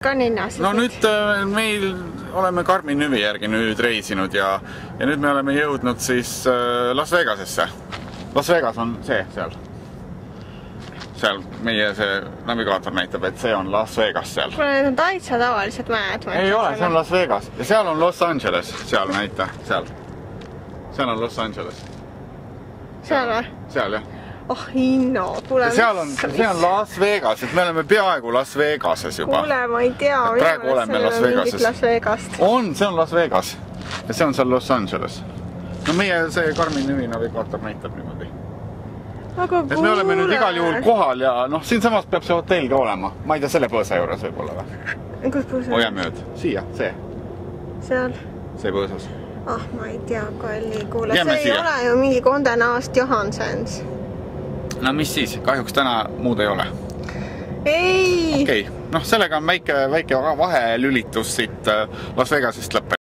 Kaninasid. No nüüd meil oleme Karmi nüvi järgi nüüd reisinud ja nüüd me oleme jõudnud siis Las Vegasesse. Las Vegas on see seal. Seal meie see navigaator näitab, et see on Las Vegas seal. Kuule, need on täitsa tavalised mäed. Ei ole, see on Las Vegas. Ja seal on Los Angeles. Seal näita, seal. Seal on Los Angeles. Seal või? Seal, jah. Oh, Inno, kuule. See on Las Vegas, et me oleme peaaegu Las Vegases juba. Kuule, ma ei tea. Praegu oleme Las Vegases. On, see on Las Vegas. Ja see on seal Los Angeles. No meie see Karmi nüvi navigaator näitab niimoodi. Et me oleme nüüd igal juhul kohal ja noh, siin samas peab see hotell ka olema. Ma ei tea, selle põõsa juures võib-olla või? Kus põõsa? Hoia mööd. Siia, see. Seal? See põõsas. Ah, ma ei tea, Kalli. Kuule, see ei ole ju mingi Konde Nast Johansens. No mis siis? Kahjuks täna muud ei ole. Ei! Okei, noh sellega on väike vahelülitus siit Las Vegasest lõppe.